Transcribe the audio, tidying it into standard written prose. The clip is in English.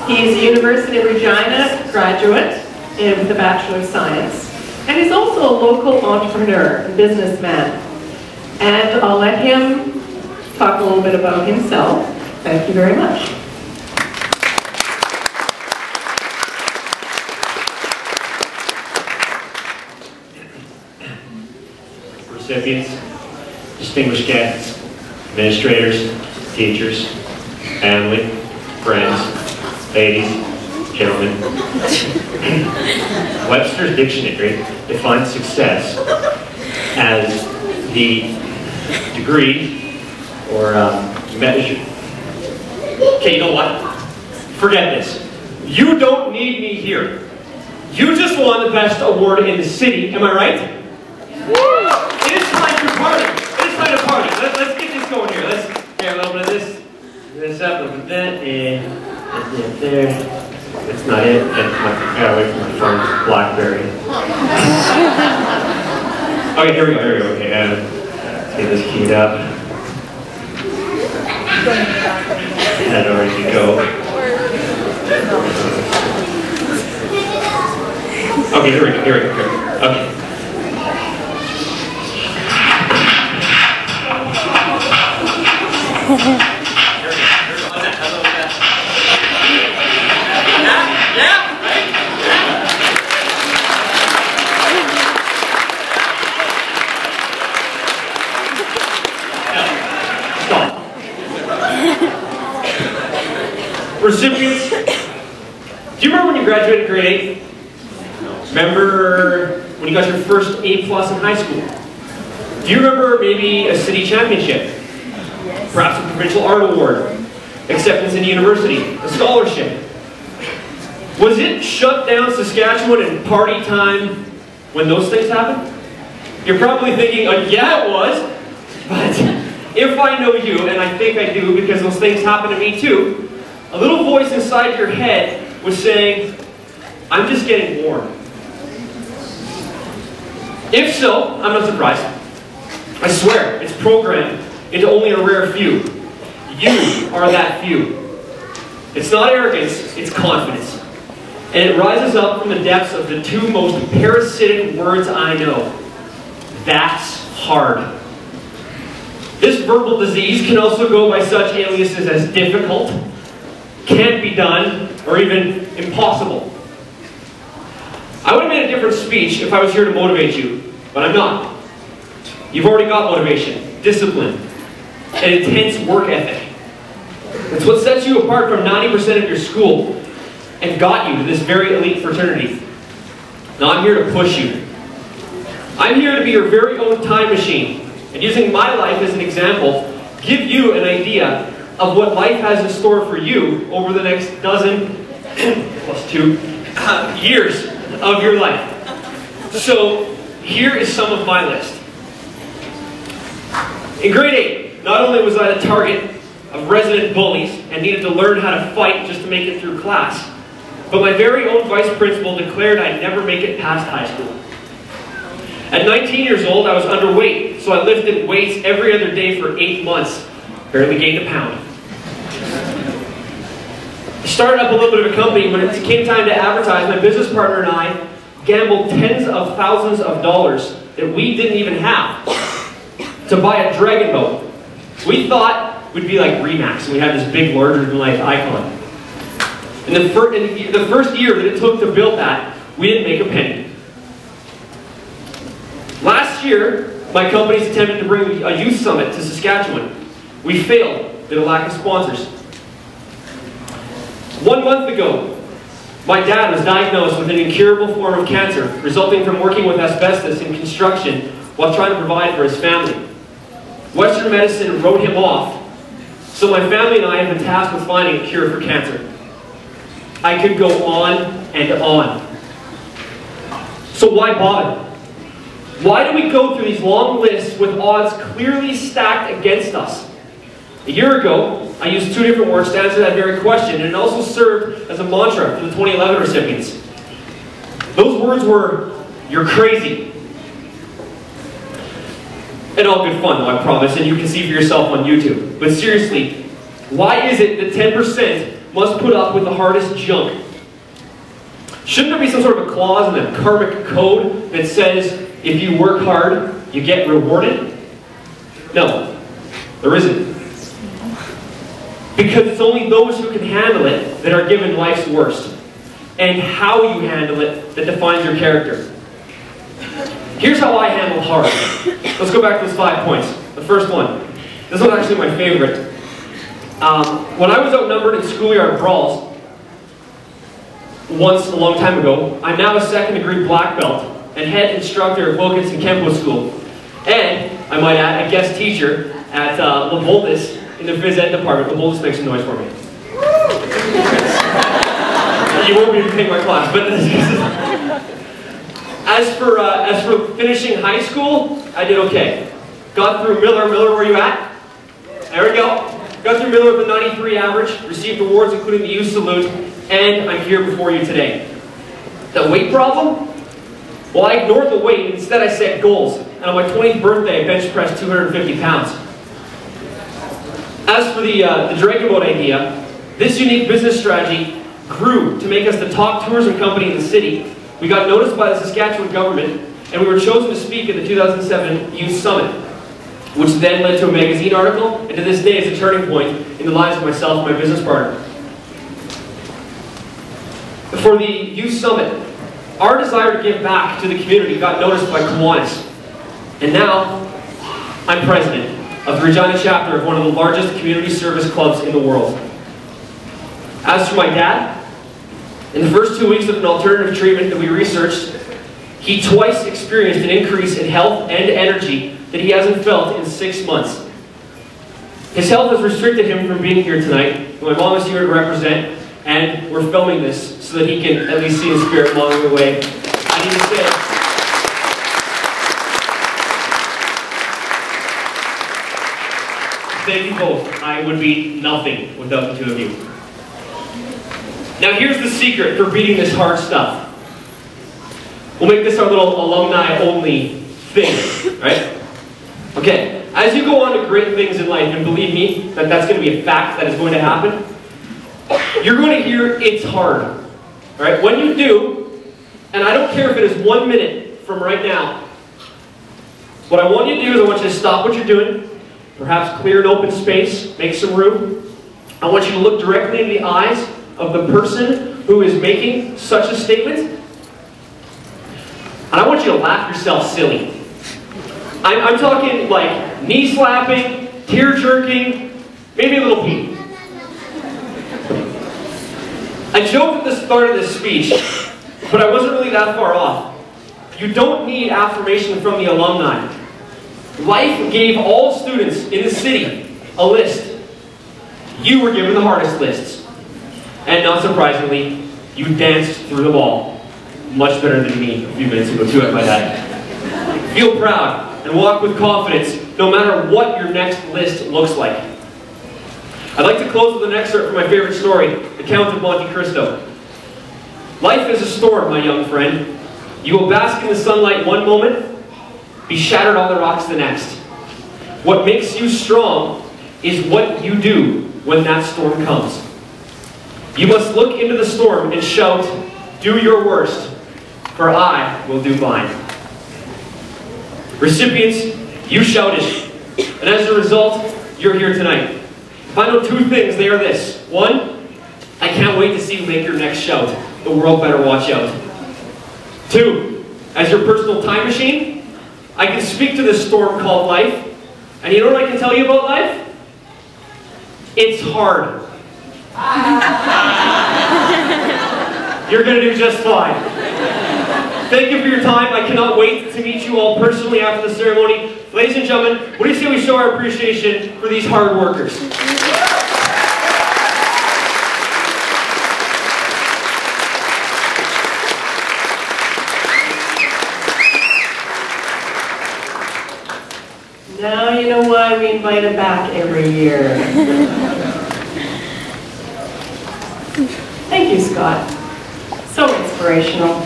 He's a University of Regina graduate with a Bachelor of Science. And he's also a local entrepreneur and businessman. And I'll let him talk a little bit about himself. Thank you very much. Recipients, distinguished guests, administrators, teachers, family, friends, ladies, gentlemen. Webster's Dictionary defines success as the degree or measure. Okay, you know what? Forget this. You don't need me here. You just won the best award in the city, am I right? It is time to party. It is time to party. Let's get this going here. Let's get a little bit of this up, a little bit of that, and there. That's not it. And I got away from my phone. BlackBerry. Okay, here we go. Okay, let's get this queued up. That already go. Okay, here we go. Okay. Recipients, do you remember when you graduated grade 8? Remember when you got your first A+ in high school? Do you remember maybe a city championship? Perhaps a provincial art award, acceptance in university, a scholarship? Was it shut down Saskatchewan and party time when those things happened? You're probably thinking, oh, yeah it was, but if I know you, and I think I do because those things happen to me too, a little voice inside your head was saying, I'm just getting warm. If so, I'm not surprised. I swear, it's programmed into only a rare few. You are that few. It's not arrogance, it's confidence. And it rises up from the depths of the two most parasitic words I know. That's hard. This verbal disease can also go by such aliases as difficult, can't be done, or even impossible. I would have made a different speech if I was here to motivate you, but I'm not. You've already got motivation, discipline, an intense work ethic. It's what sets you apart from 90% of your school and got you to this very elite fraternity. Now I'm here to push you. I'm here to be your very own time machine, and using my life as an example, give you an idea of what life has in store for you over the next dozen, plus 2, years of your life. So, here is some of my list. In grade 8, not only was I the target of resident bullies and needed to learn how to fight just to make it through class, but my very own vice principal declared I'd never make it past high school. At 19 years old, I was underweight, so I lifted weights every other day for 8 months. Barely gained a pound. I started up a little bit of a company. When it came time to advertise, my business partner and I gambled tens of thousands of dollars that we didn't even have to buy a dragon boat. We thought we'd be like Remax, and we had this big larger-than-life icon. In the first year that it took to build that, we didn't make a penny. Last year, my companies attempted to bring a youth summit to Saskatchewan. We failed due to lack of sponsors. 1 month ago, my dad was diagnosed with an incurable form of cancer resulting from working with asbestos in construction while trying to provide for his family. Western medicine wrote him off, so my family and I have been tasked with finding a cure for cancer. I could go on and on. So why bother? Why do we go through these long lists with odds clearly stacked against us? A year ago, I used 2 different words to answer that very question, and it also served as a mantra for the 2011 recipients. Those words were, "You're crazy." And all good fun, though, I promise, and you can see for yourself on YouTube. But seriously, why is it that 10% must put up with the hardest junk. Shouldn't there be some sort of a clause in the karmic code that says if you work hard, you get rewarded? No, there isn't. Because it's only those who can handle it that are given life's worst. And how you handle it that defines your character. Here's how I handled hard. Let's go back to those 5 points. The first one. This one's actually my favorite. When I was outnumbered in schoolyard brawls, once a long time ago, I'm now a second-degree black belt and head instructor at Focus' and Kempo School. And, I might add, a guest teacher at La Boldis in the phys ed department. La Boldis, make some noise for me. You won't be taking my class, but as for finishing high school, I did okay. Got through Miller. Miller, where are you at? There we go. Got through Miller with a 93 average, received awards including the youth salute, and I'm here before you today. The weight problem? Well, I ignored the weight, and instead I set goals. And on my 20th birthday, I bench pressed 250 pounds. As for the Dragon Boat idea, this unique business strategy grew to make us the top tourism company in the city. We got noticed by the Saskatchewan government, and we were chosen to speak at the 2007 Youth Summit, which then led to a magazine article, and to this day is a turning point in the lives of myself and my business partner. For the Youth Summit, our desire to give back to the community got noticed by Kiwanis. And now, I'm president of the Regina chapter of one of the largest community service clubs in the world. As for my dad, in the first 2 weeks of an alternative treatment that we researched, he twice experienced an increase in health and energy that he hasn't felt in 6 months. His health has restricted him from being here tonight. My mom is here to represent, and we're filming this so that he can at least see his spirit along the way. I need to say, thank you both. I would be nothing without the two of you. Now here's the secret for beating this hard stuff. We'll make this our little alumni-only thing, right? Okay, as you go on to great things in life, and believe me, that's going to be a fact that is going to happen, you're going to hear it's hard. All right, when you do, and I don't care if it is 1 minute from right now, what I want you to do is I want you to stop what you're doing, perhaps clear an open space, make some room. I want you to look directly in the eyes of the person who is making such a statement, and I want you to laugh yourself silly. I'm talking like knee slapping, tear jerking, maybe a little pee. I joked at the start of this speech, but I wasn't really that far off. You don't need affirmation from the alumni. Life gave all students in the city a list. You were given the hardest lists. And not surprisingly, you danced through them all. Much better than me a few minutes ago too, I might add. Feel proud and walk with confidence no matter what your next list looks like. I'd like to close with an excerpt from my favorite story, The Count of Monte Cristo. Life is a storm, my young friend. You will bask in the sunlight one moment, be shattered on the rocks the next. What makes you strong is what you do when that storm comes. You must look into the storm and shout, "Do your worst, for I will do mine." Recipients, you shouted, and as a result, you're here tonight. If I know two things, they are this. One, I can't wait to see you make your next shout. The world better watch out. Two, as your personal time machine, I can speak to this storm called life, and you know what I can tell you about life? It's hard. You're going to do just fine. Thank you for your time. I cannot wait to meet you all personally after the ceremony. Ladies and gentlemen, what do you say we show our appreciation for these hard workers? Now you know why we invite him back every year. Thank you, Scott. So inspirational.